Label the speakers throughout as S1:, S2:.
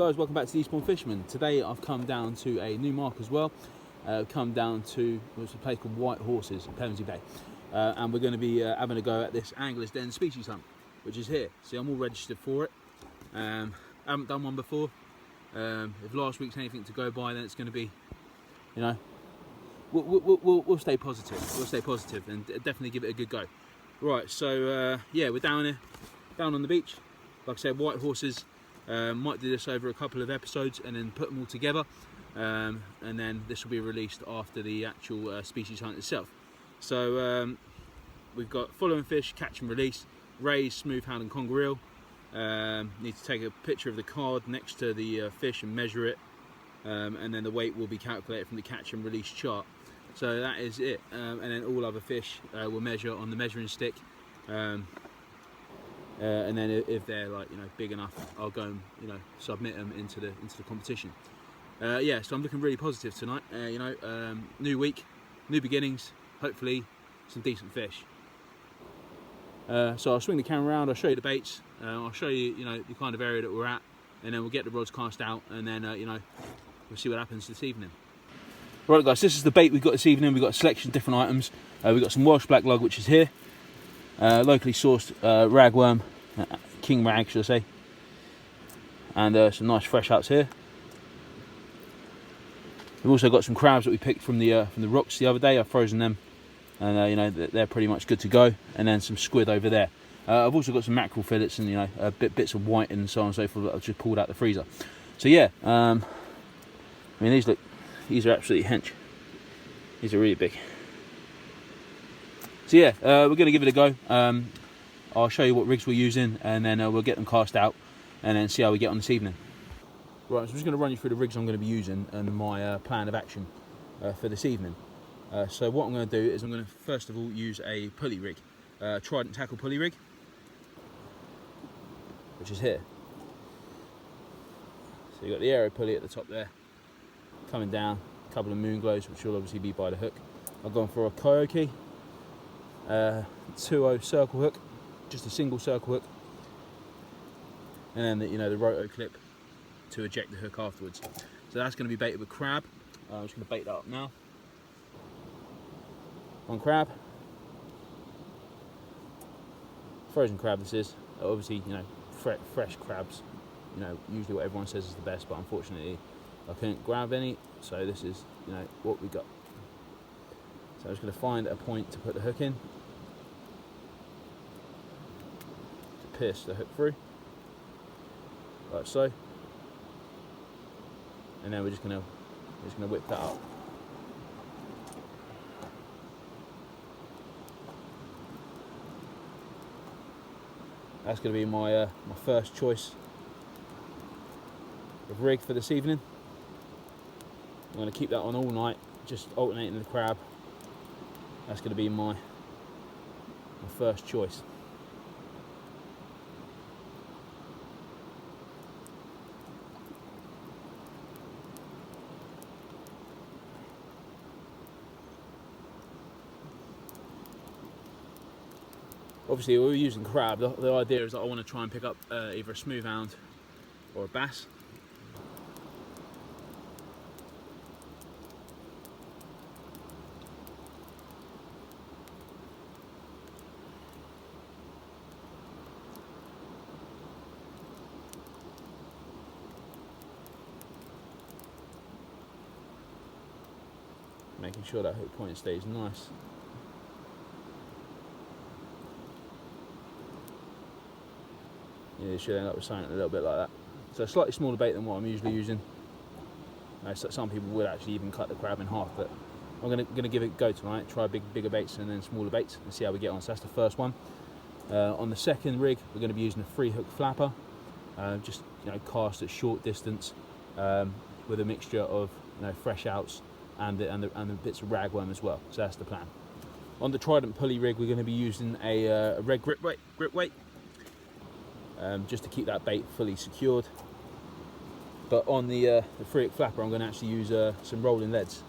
S1: guys, welcome back to the Eastbourne Fisherman. Today I've come down to a new mark as well. Come down to what's a place called White Horses in Pevensey Bay. And we're going to be having a go at this Angler's Den species hunt, which is here. See, I'm all registered for it. I haven't done one before. If last week's anything to go by, then it's going to be, you know, we'll stay positive. We'll stay positive and definitely give it a good go. Right, so yeah, we're down here, down on the beach. Like I said, White Horses. Might do this over a couple of episodes and then put them all together, and then this will be released after the actual species hunt itself. So we've got following fish, catch and release, raise, smooth hound and conger eel. Need to take a picture of the card next to the fish and measure it, and then the weight will be calculated from the catch and release chart. So that is it, and then all other fish will measure on the measuring stick. And then if they're, like, you know, big enough, I'll go and, you know, submit them into the competition. Yeah, so I'm looking really positive tonight. You know, new week, new beginnings. Hopefully, some decent fish. So I'll swing the camera around. I'll show you the baits. I'll show you, you know, the kind of area that we're at, and then we'll get the rods cast out, and then you know, we'll see what happens this evening. Right, guys, this is the bait we've got this evening. We've got a selection of different items. We've got some Welsh black lug, which is here. Locally sourced ragworm, king rag should I say, and some nice fresh outs here. We've also got some crabs that we picked from the rocks the other day. I've frozen them, and you know, they're pretty much good to go. And then some squid over there. I've also got some mackerel fillets and, you know, bits of white and so on and so forth that I've just pulled out the freezer. So yeah, I mean, these are absolutely hench. These are really big. So yeah, we're going to give it a go. I'll show you what rigs we're using, and then we'll get them cast out, and then see how we get on this evening. Right, so I'm just going to run you through the rigs I'm going to be using and my plan of action for this evening. So what I'm going to do is I'm going to first of all use a pulley rig, Trident tackle pulley rig, which is here. So you've got the aero pulley at the top there, coming down, a couple of moon glows, which will obviously be by the hook. I've gone for a Coyote 2.0 circle hook, just a single circle hook, and then the, you know, the roto clip to eject the hook afterwards. So that's going to be baited with crab. I'm just going to bait that up now. On crab, frozen crab this is. Obviously, you know, fresh crabs, you know, usually what everyone says is the best, but unfortunately I couldn't grab any, so this is, you know, what we got. So I'm just going to find a point to put the hook in, to pierce the hook through, like so, and then we're just going to whip that up. That's going to be my first choice of rig for this evening. I'm going to keep that on all night, just alternating the crab. That's going to be my first choice. Obviously, we're using crab. The idea is that I want to try and pick up either a smooth hound or a bass. Making sure that hook point stays nice. Yeah, you should end up with something a little bit like that. So a slightly smaller bait than what I'm usually using. So some people would actually even cut the crab in half, but I'm gonna give it a go tonight. Try bigger baits and then smaller baits and see how we get on. So that's the first one. On the second rig, we're going to be using a 3-hook flapper, just, you know, cast at short distance with a mixture of, you know, fresh outs and the bits of ragworm as well. So that's the plan. On the Trident pulley rig, we're going to be using a red grip weight. Just to keep that bait fully secured. But on the 3-hook flapper, I'm going to actually use some rolling leads.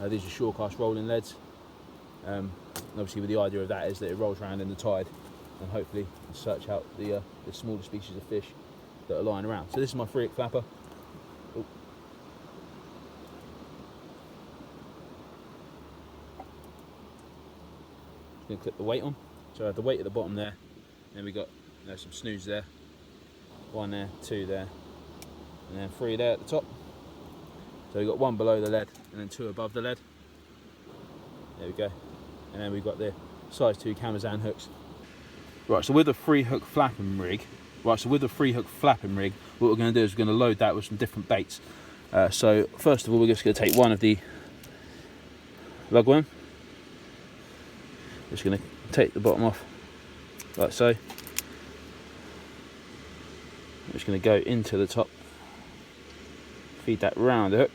S1: These are short-cast rolling leads. Obviously, with the idea of that is that it rolls around in the tide, and hopefully search out the smaller species of fish that are lying around. So this is my 3-hook flapper. going to clip the weight on. So I have the weight at the bottom there. Then we got some snoods there. 1 there, 2 there, and then 3 there at the top. So we've got 1 below the lead and then 2 above the lead. There we go. And then we've got the size 2 Camazan hooks. Right, so with the 3-hook flapping rig, what we're going to do is we're going to load that with some different baits. So first of all, we're just going to take one of the lugworm. Just going to take the bottom off like so. I'm just going to go into the top, feed that round the hook.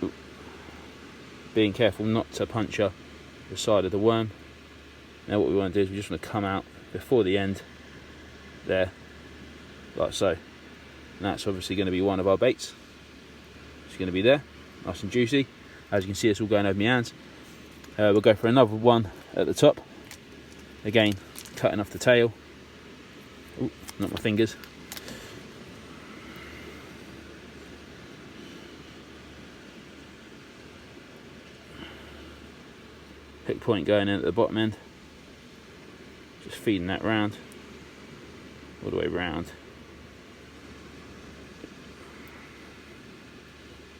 S1: Ooh. Being careful not to puncture the side of the worm. Now what we want to do is we just want to come out before the end there, like so. And that's obviously going to be one of our baits. It's going to be there, nice and juicy. As you can see, it's all going over my hands. We'll go for another one at the top. Again, cutting off the tail. Ooh, not my fingers. Hook point going in at the bottom end. Just feeding that round, all the way round.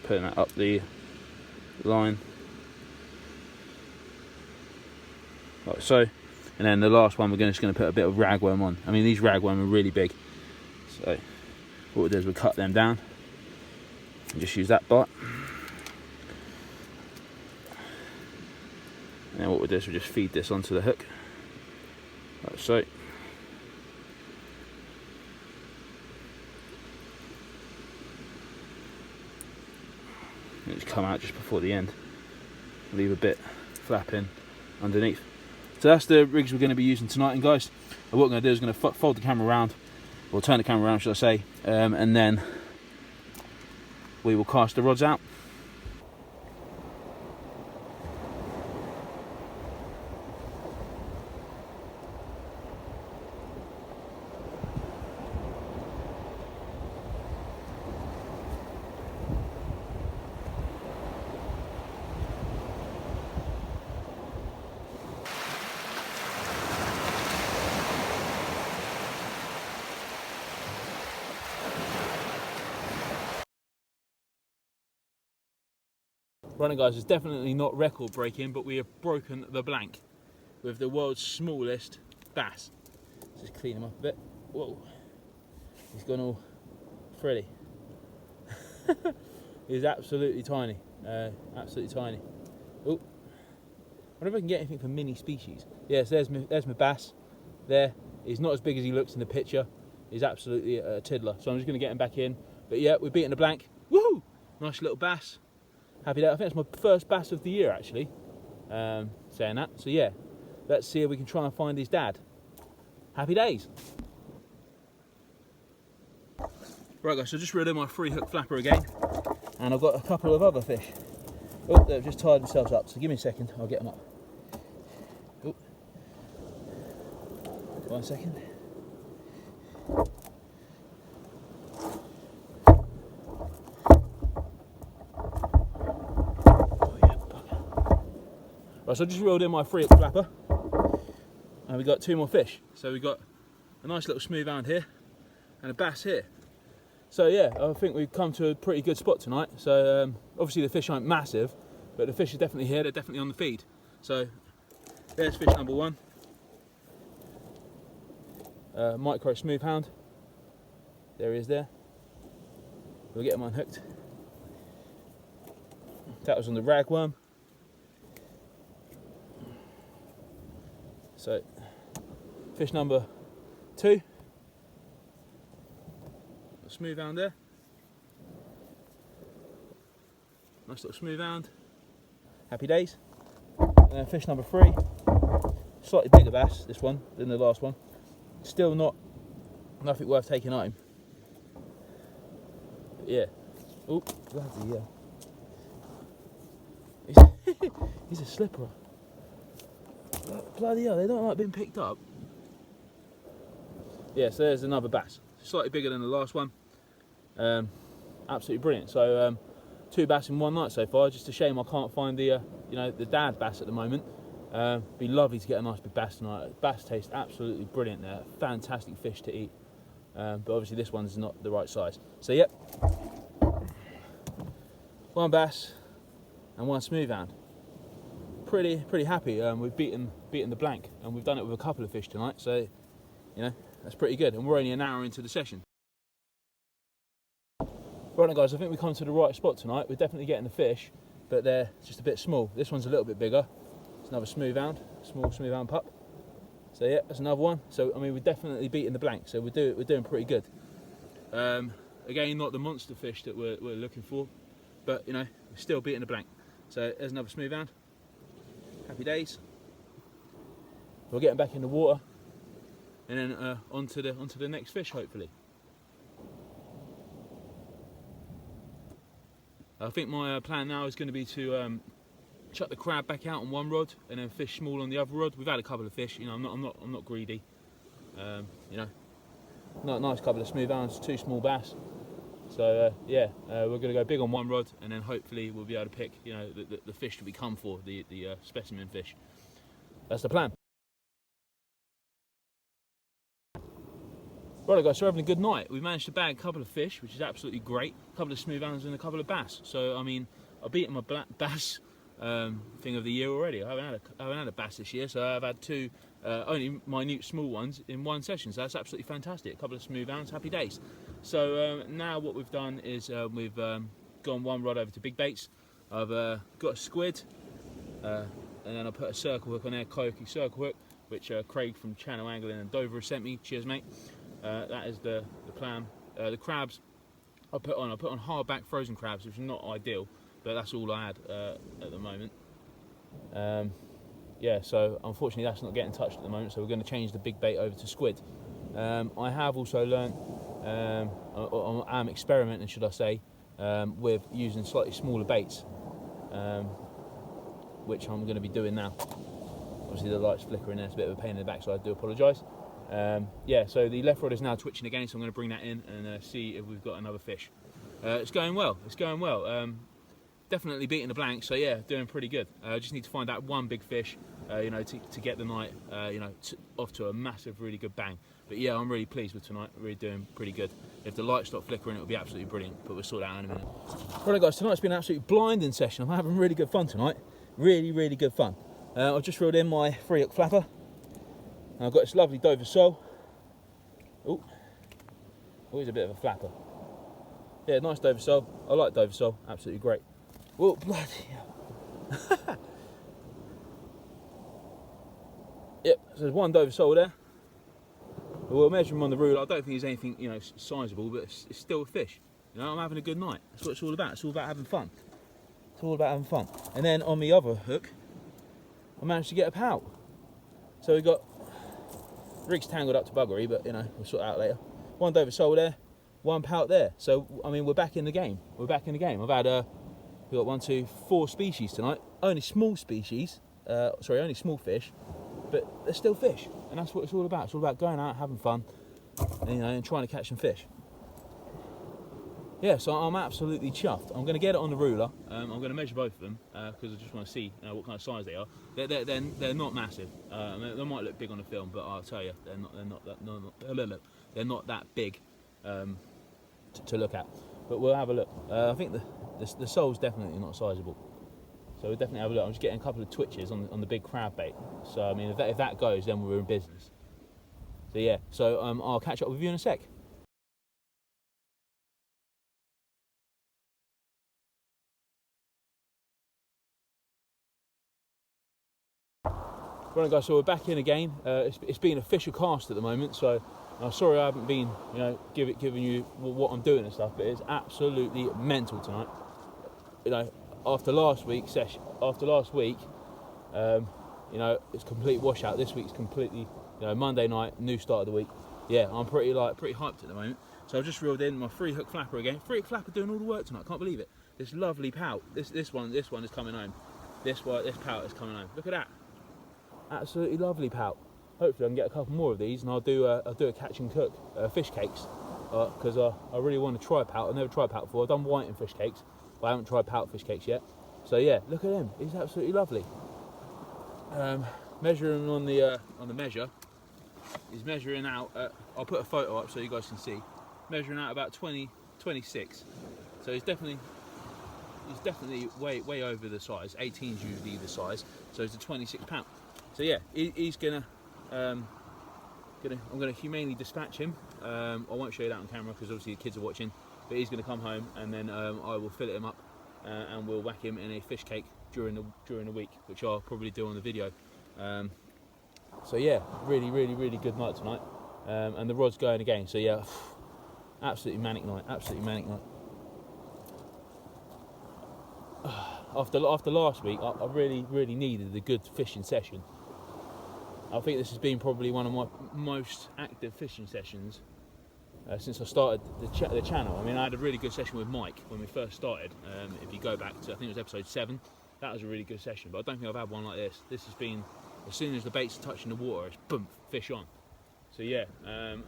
S1: Putting that up the line, like so. And then the last one, we're just going to put a bit of ragworm on. I mean, these ragworm are really big. So what we'll do is we'll cut them down and just use that bite. And then what we'll do is we'll just feed this onto the hook, like so. And just come out just before the end. Leave a bit flapping underneath. So that's the rigs we're going to be using tonight. And guys, what we're going to do is going to fold the camera around, or turn the camera around, should I say, and then we will cast the rods out. Right guys, it's definitely not record breaking, but we have broken the blank with the world's smallest bass. Let's just clean him up a bit. Whoa, he's gone all frilly. He's absolutely tiny, absolutely tiny. Oh, I wonder if I can get anything from mini species. Yes, there's my bass. There, he's not as big as he looks in the picture. He's absolutely a tiddler. So I'm just going to get him back in. But yeah, we're beating the blank. Woohoo! Nice little bass. Happy day. I think it's my first bass of the year actually, saying that. So yeah, let's see if we can try and find his dad. Happy days. Right guys, so just reeled in my 3-hook flapper again, and I've got a couple of other fish. Oh, they've just tied themselves up, so give me a second, I'll get them up. Oh. 1 second. Right, so I just reeled in my 3-hook flapper, and we got 2 more fish. So we got a nice little smooth hound here, and a bass here. So yeah, I think we've come to a pretty good spot tonight. So obviously the fish aren't massive, but the fish are definitely here, they're definitely on the feed. So there's fish number 1. Micro smooth hound. There he is there. We'll get him unhooked. That was on the ragworm. So, fish number 2, a smooth hound there, nice little smooth hound, happy days. And then fish number 3, slightly bigger bass, this one, than the last one, still nothing worth taking home. But yeah, oh, bloody hell, he's a slipper. Bloody hell, they don't like being picked up. Yeah, so there's another bass, slightly bigger than the last one. Absolutely brilliant. So 2 bass in one night so far. Just a shame I can't find the the dad bass at the moment. Be lovely to get a nice big bass tonight. Bass tastes absolutely brilliant there. Fantastic fish to eat. But obviously this one's not the right size. So yep, one bass and one smooth hound. Pretty happy. We've beaten the blank, and we've done it with a couple of fish tonight. So you know, that's pretty good. And we're only an hour into the session. Right now, guys, I think we come to the right spot tonight. We're definitely getting the fish, but they're just a bit small. This one's a little bit bigger. It's another smooth hound, small smooth hound pup. So yeah, that's another one. So I mean, we're definitely beating the blank. So we're doing pretty good. Again, not the monster fish that we're looking for, but you know, we're still beating the blank. So there's another smooth hound. Happy days. We're getting back in the water, and then onto the next fish, hopefully. I think my plan now is going to be to chuck the crab back out on one rod and then fish small on the other rod. We've had a couple of fish, you know. I'm not greedy. You know, not a nice couple of smooth hounds, 2 small bass. So yeah, we're going to go big on one rod, and then hopefully we'll be able to pick, you know, the fish that we come for, the specimen fish. That's the plan. Right guys, so we're having a good night. We managed to bag a couple of fish, which is absolutely great. A couple of smooth hounds and a couple of bass. So I mean, I've beaten my bass thing of the year already. I haven't had a bass this year, so I've had 2 only minute small ones in one session. So that's absolutely fantastic. A couple of smooth hounds, happy days. So now what we've done is we've gone one rod over to big baits. I've got a squid, and then I put a circle hook on there, Koki circle hook, which Craig from Channel Angling and Dover has sent me. Cheers, mate. That is the plan. The crabs I put on hardback frozen crabs, which is not ideal, but that's all I had at the moment. Yeah, so unfortunately that's not getting touched at the moment, so we're going to change the big bait over to squid. I have also learnt, I'm experimenting, should I say, with using slightly smaller baits, which I'm going to be doing now. Obviously the light's flickering there, it's a bit of a pain in the back, so I do apologise. Yeah, so the left rod is now twitching again, so I'm going to bring that in and see if we've got another fish. It's going well, definitely beating the blank, so yeah, doing pretty good. Just need to find that one big fish, you know, to get the night, you know, off to a massive, really good bang. But yeah, I'm really pleased with tonight, really doing pretty good. If the light stopped flickering, it would be absolutely brilliant, but we'll sort that out in a minute. Right guys, tonight's been an absolute blinding session. I'm having really good fun tonight, really good fun. I've just reeled in my 3-hook flapper. And I've got this lovely Dover sole. Oh, always a bit of a flapper. Yeah, nice Dover sole. I like Dover sole, absolutely great. Whoa, bloody hell. Yep, so there's one Dover sole there. We'll measure him on the ruler. I don't think he's anything, you know, sizable, but it's still a fish. You know, I'm having a good night. That's what it's all about. It's all about having fun. It's all about having fun. And then on the other hook, I managed to get a pout. So we've got, rig's tangled up to buggery, but you know, we'll sort it out later. One Dover sole there, one pout there. So I mean, we're back in the game. We're back in the game. I've had we've got 1, 2, 4 species tonight. Only small species, sorry, only small fish, but they're still fish, and that's what it's all about. It's all about going out, having fun, and, you know, and trying to catch some fish. Yeah, so I'm absolutely chuffed. I'm going to get it on the ruler. I'm going to measure both of them because I just want to see what kind of size they are. They're not massive. They might look big on the film, but I'll tell you, they're not that big to look at. But we'll have a look. I think the sole's definitely not sizable, so we'll definitely have a look. I'm just getting a couple of twitches on the big crab bait. So I mean, if that goes, then we're in business. So yeah, so I'll catch up with you in a sec. Right guys, so we're back in again. It's been a official cast at the moment, so I'm sorry I haven't been, you know, giving you what I'm doing and stuff, but it's absolutely mental tonight. You know, after last week, you know, it's complete washout. This week's completely, you know, Monday night, new start of the week. Yeah, I'm pretty hyped at the moment. So I've just reeled in my 3-hook flapper again. 3-hook flapper doing all the work tonight. Can't believe it. This lovely pout. This one is coming home. This pout is coming home. Look at that. Absolutely lovely pout. Hopefully I can get a couple more of these, and I'll do a catch and cook fish cakes, because I really want to try pout. I've never tried pout before. I've done whiting fish cakes, but I haven't tried pout fish cakes yet. So yeah, look at him. He's absolutely lovely. Measuring on the measure, he's measuring out. I'll put a photo up so you guys can see. Measuring out about 26. So he's definitely way over the size. 18 is usually the size, so it's a 26 pound. So yeah, he's I'm gonna humanely dispatch him. I won't show you that on camera because obviously the kids are watching. But he's gonna come home, and then I will fillet him up, and we'll whack him in a fish cake during the week, which I'll probably do on the video. So yeah, really good night tonight, and the rod's going again. So yeah, absolutely manic night. After last week, I really needed a good fishing session. I think this has been probably one of my most active fishing sessions since I started the channel. I mean, I had a really good session with Mike when we first started. If you go back to, I think it was episode 7, that was a really good session. But I don't think I've had one like this. This has been, as soon as the bait's touching the water, it's boom, fish on. So yeah, and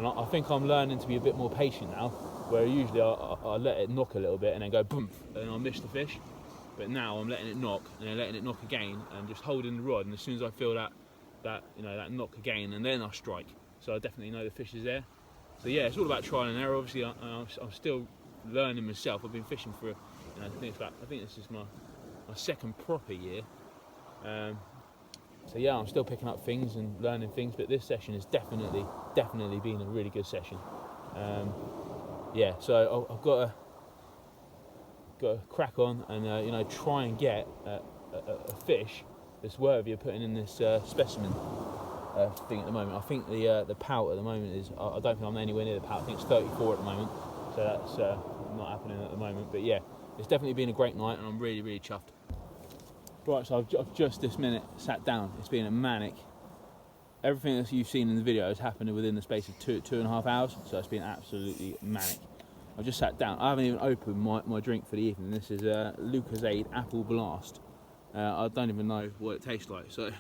S1: I think I'm learning to be a bit more patient now, where usually I let it knock a little bit and then go boom, and I'll miss the fish. But now I'm letting it knock, and then letting it knock again, and just holding the rod. And as soon as I feel that knock again, and then I strike. So I definitely know the fish is there. So yeah, it's all about trial and error. Obviously, I'm still learning myself. I've been fishing for, I think this is my second proper year. So yeah, I'm still picking up things and learning things. But this session has definitely been a really good session. Yeah, so I've got to crack on and try and get a fish that's worthy of putting in this specimen thing at the moment. I think the pout at the moment is, I don't think I'm anywhere near the pout. I think it's 34 at the moment, so that's not happening at the moment. But yeah, it's definitely been a great night, and I'm really chuffed. Right, so I've just this minute sat down. It's been a manic. Everything that you've seen in the video has happened within the space of 2.5 hours, so it's been absolutely manic. I've just sat down. I haven't even opened my drink for the evening. This is Lucozade Apple Blast. I don't even know what it tastes like. So,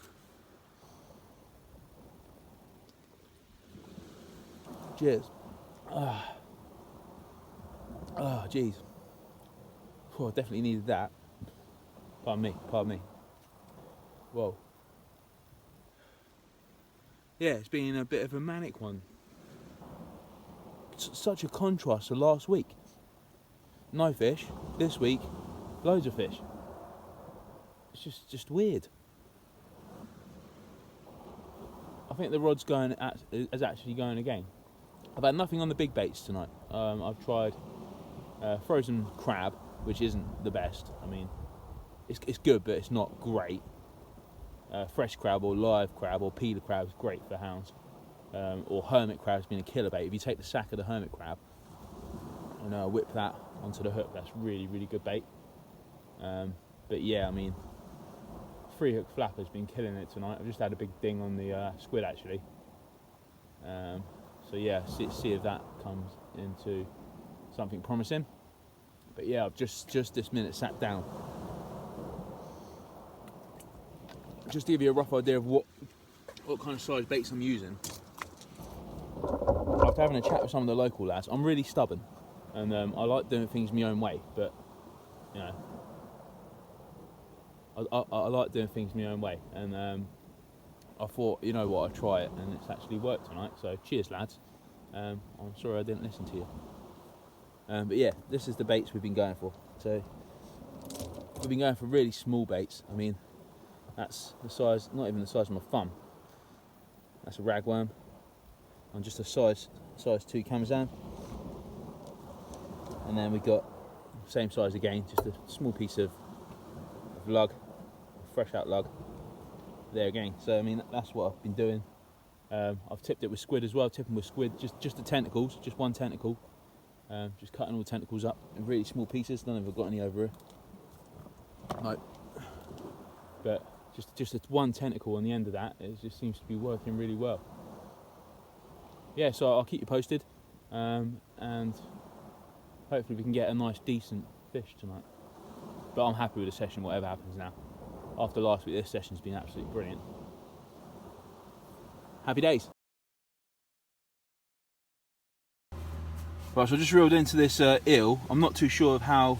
S1: cheers. Oh, jeez. Oh, definitely needed that. Pardon me. Whoa. Yeah, it's been a bit of a manic one. Such a contrast to last week. No fish. This week, loads of fish. It's just weird. I think the rod's is actually going again. I've had nothing on the big baits tonight. I've tried frozen crab, which isn't the best. I mean, it's good, but it's not great. Fresh crab or live crab or peeler crab is great for hounds. Or hermit crab has been a killer bait. If you take the sack of the hermit crab and whip that onto the hook, that's really good bait. But yeah, I mean, 3-hook flapper's been killing it tonight. I've just had a big ding on the squid actually. So yeah, see if that comes into something promising. But yeah, I've just this minute sat down. Just to give you a rough idea of what kind of size baits I'm using. After having a chat with some of the local lads, I'm really stubborn, and I like doing things my own way. But I like doing things my own way, and I thought, you know what, I'd try it, and it's actually worked tonight. So cheers, lads. I'm sorry I didn't listen to you. But yeah, this is the baits we've been going for. So we've been going for really small baits. I mean, that's the size, not even the size of my thumb. That's a ragworm on just a size 2 Kamazan. And then we got same size again, just a small piece of lug, fresh out lug there again. So I mean, that's what I've been doing. I've tipped it with squid as well, tipping with squid, just the tentacles, just one tentacle. Just cutting all the tentacles up in really small pieces. Don't know if I've got any over here. No. But just one tentacle on the end of that, it just seems to be working really well. Yeah, so I'll keep you posted, and hopefully we can get a nice decent fish tonight. But I'm happy with the session, whatever happens now. After last week, this session's been absolutely brilliant. Happy days. Right, so I just reeled into this eel. I'm not too sure of how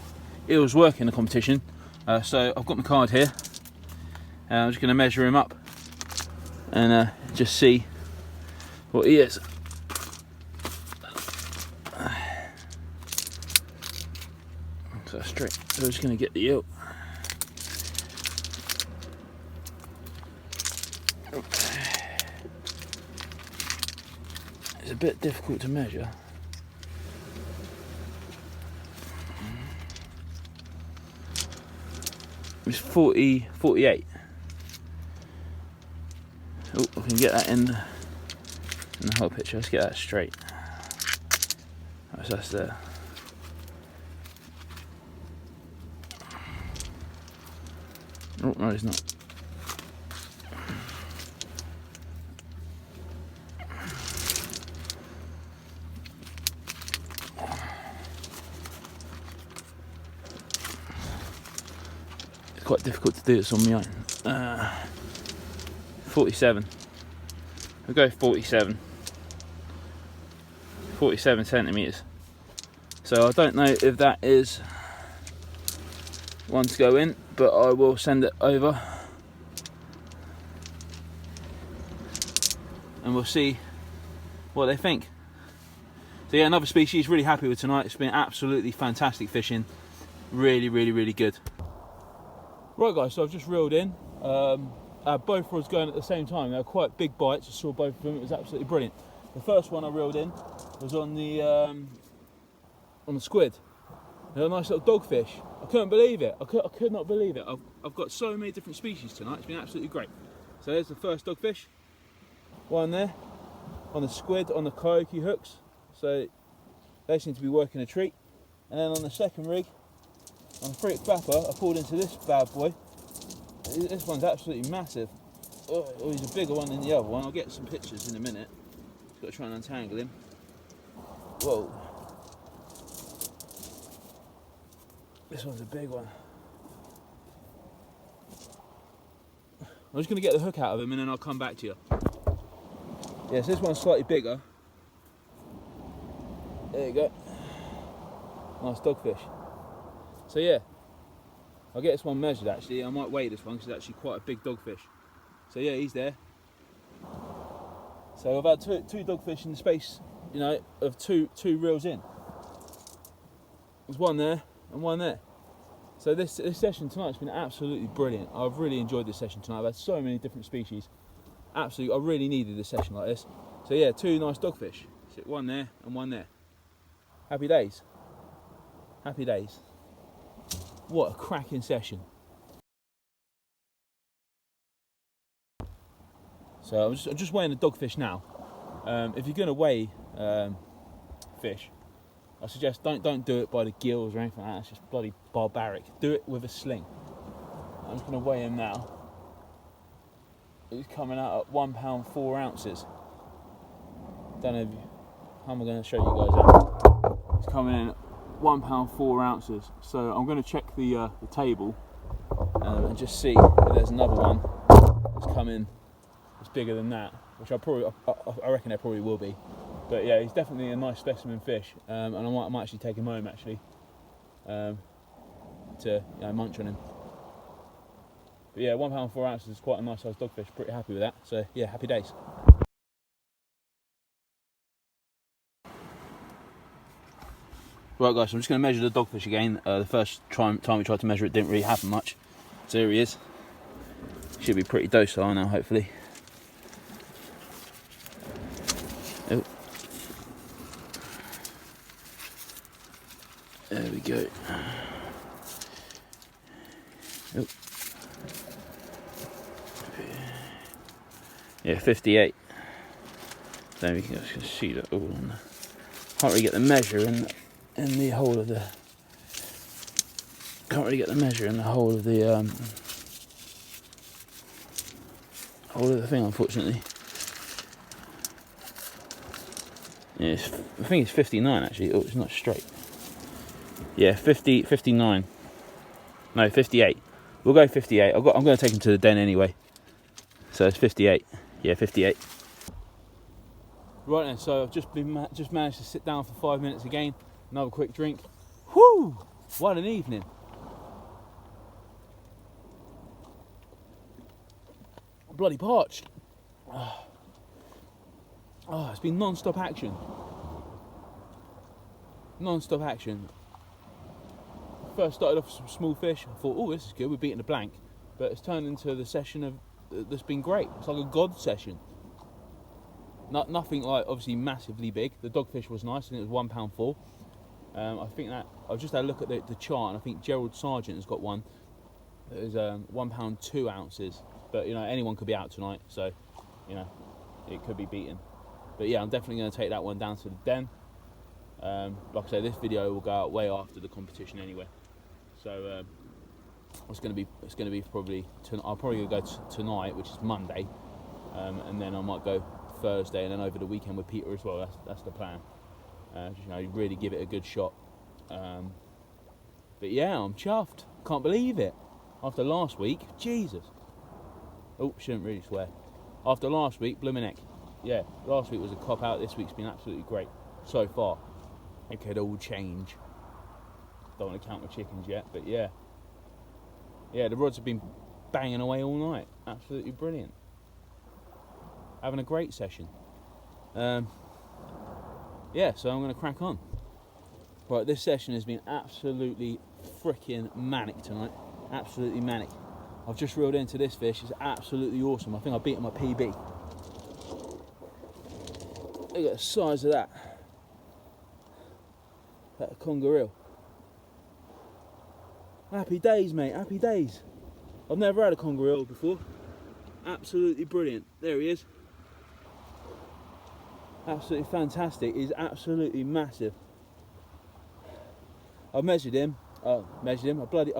S1: eels work in the competition. So I've got my card here. I'm just going to measure him up and just see what he is. So straight, so we're just going to get the eel. It's a bit difficult to measure. It's 48. Oh, I can get that in the whole picture. Let's get that straight. So that's there. Oh, no, it's not. It's quite difficult to do this on my own. 47. We'll go 47. 47 centimetres. So I don't know if that is one to go in, but I will send it over and we'll see what they think. So yeah, another species, really happy with tonight. It's been absolutely fantastic fishing. Really, really, really good. Right guys, so I've just reeled in. Both rods going at the same time. They were quite big bites. I saw both of them. It was absolutely brilliant. The first one I reeled in was on the squid. A nice little dogfish. I couldn't believe it. I could not believe it. I've got so many different species tonight. It's been absolutely great. So there's the first dogfish. One there on the squid on the coyote hooks. So they seem to be working a treat. And then on the second rig, on the freak bapper, I pulled into this bad boy. This one's absolutely massive. Oh, he's a bigger one than the other one. I'll get some pictures in a minute. Just got to try and untangle him. Whoa. This one's a big one. I'm just going to get the hook out of him and then I'll come back to you. Yes, this one's slightly bigger. There you go. Nice dogfish. So yeah, I'll get this one measured actually. I might weigh this one because it's actually quite a big dogfish. So yeah, he's there. So I've had two dogfish in the space, you know, of two reels in. There's one there and one there. So this session tonight's been absolutely brilliant. I've really enjoyed this session tonight. I've had so many different species. Absolutely, I really needed a session like this. So yeah, two nice dogfish. So one there and one there. Happy days. Happy days. What a cracking session. So I'm just weighing the dogfish now. If you're going to weigh fish, I suggest don't do it by the gills or anything like that. It's just bloody barbaric. Do it with a sling. I'm just going to weigh him now. He's coming out at £1 4 ounces. Don't know how am I going to show you guys out. He's coming in at £1 4 ounces. So I'm going to check the table and just see if there's another one that's come in that's bigger than that, which I reckon there probably will be. But yeah, he's definitely a nice specimen fish, and I might actually take him home actually to munch on him. But yeah, £1 4 ounces is quite a nice sized dogfish. Pretty happy with that. So yeah, happy days. Right guys, so I'm just going to measure the dogfish again. The first time we tried to measure it didn't really happen much. So here he is. Should be pretty docile now, hopefully. Oh. There we go. Oh. Yeah, 58. Then we can just see that all on there. Can't really get the measure in the whole of the. Can't really get the measure in the whole of the thing, unfortunately. Yeah, I think it's 59 actually. Oh, it's not straight. Yeah, 59. No, 58. We'll go 58. I'm going to take him to the den anyway. So it's 58. Yeah, 58. Right then, so I've just managed to sit down for 5 minutes again. Another quick drink. Whoo! What an evening. bloody parched. Oh, it's been non-stop action. Non-stop action. First started off with some small fish. I thought, oh, this is good, we're beating the blank. But it's turned into the session of that's been great. It's like a god session. Nothing like obviously massively big. The dogfish was nice, and it was £1.4. I think that I've just had a look at the chart, and I think Gerald Sargent has got one that is £1 2 ounces. But you know, anyone could be out tonight, so you know it could be beaten. But yeah, I'm definitely going to take that one down to the den. Like I say, this video will go out way after the competition anyway. So it's going to be probably I'll probably go tonight, which is Monday, and then I might go Thursday, and then over the weekend with Peter as well. That's the plan. Just, you know, really give it a good shot. But yeah, I'm chuffed. Can't believe it. After last week, Jesus. Oh, shouldn't really swear. After last week, blooming heck. Yeah, last week was a cop out. This week's been absolutely great so far. It could all change. Don't want to count my chickens yet, but yeah. Yeah, the rods have been banging away all night. Absolutely brilliant. Having a great session. Yeah, so I'm going to crack on. Right, this session has been absolutely freaking manic tonight. Absolutely manic. I've just reeled into this fish. It's absolutely awesome. I think I've beaten my PB. Look at the size of that. That conger eel. Happy days, mate, happy days. I've never had a conger eel before. Absolutely brilliant. There he is. Absolutely fantastic. He's absolutely massive. I've measured him. I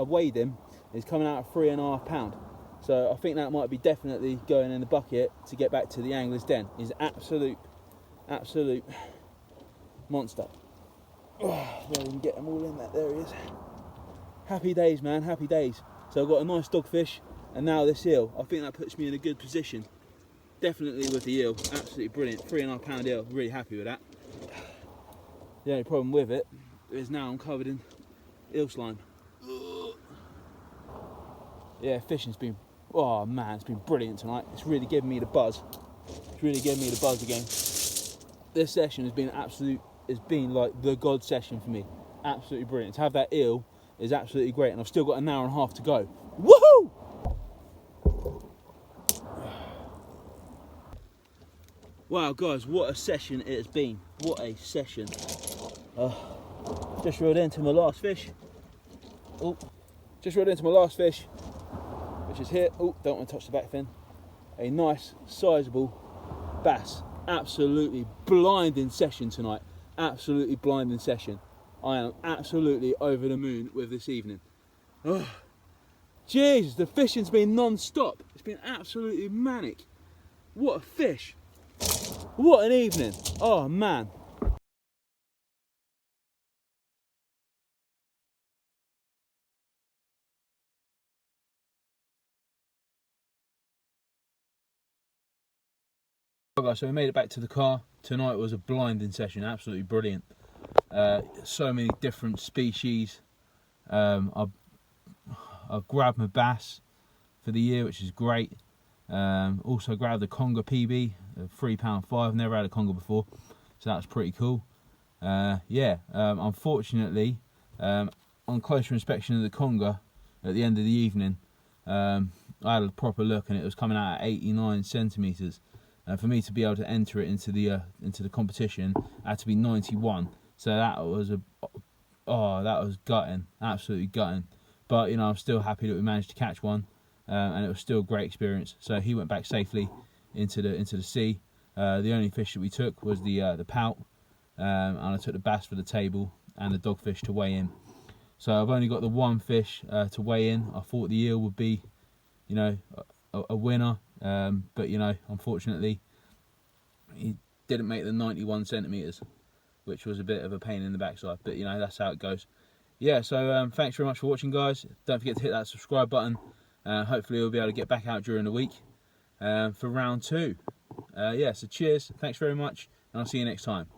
S1: weighed him. He's coming out at £3.5 pounds. So I think that might be definitely going in the bucket to get back to the angler's den. He's absolute monster. Oh, we can get them all in there. There he is. Happy days, man, happy days. So I've got a nice dogfish, and now this eel. I think that puts me in a good position. Definitely with the eel, absolutely brilliant. £3.5 pound eel, really happy with that. The only problem with it is now I'm covered in eel slime. Yeah, fishing's been, oh man, it's been brilliant tonight. It's really giving me the buzz. It's really giving me the buzz again. This session has been like the god session for me. Absolutely brilliant. To have that eel is absolutely great, and I've still got an hour and a half to go. Woohoo! Wow, guys, what a session it has been. What a session. Just reeled into my last fish. Oh, just reeled into my last fish, which is here. Oh, don't want to touch the back fin. A nice, sizable bass. Absolutely blinding session tonight. Absolutely blinding session. I am absolutely over the moon with this evening. Oh, Jesus, the fishing's been non-stop. It's been absolutely manic. What a fish. What an evening. Oh, man. Okay, so we made it back to the car. Tonight was a blinding session, absolutely brilliant. So many different species. I've grabbed my bass for the year, which is great. Also grabbed the conger PB, £3.5. Never had a conger before, so that's pretty cool. Unfortunately, on closer inspection of the conger at the end of the evening, I had a proper look, and it was coming out at 89 centimetres. For me to be able to enter it into the competition, it had to be 91. So that was that was gutting, absolutely gutting. But you know, I'm still happy that we managed to catch one, and it was still a great experience. So he went back safely into the sea. The only fish that we took was the pout, and I took the bass for the table and the dogfish to weigh in. So I've only got the one fish to weigh in. I thought the eel would be, you know, a winner. But you know, unfortunately, he didn't make the 91 centimetres, which was a bit of a pain in the backside. But you know, that's how it goes. Yeah, so thanks very much for watching, guys. Don't forget to hit that subscribe button. Hopefully we'll be able to get back out during the week for round 2. Yeah, so cheers, thanks very much, and I'll see you next time.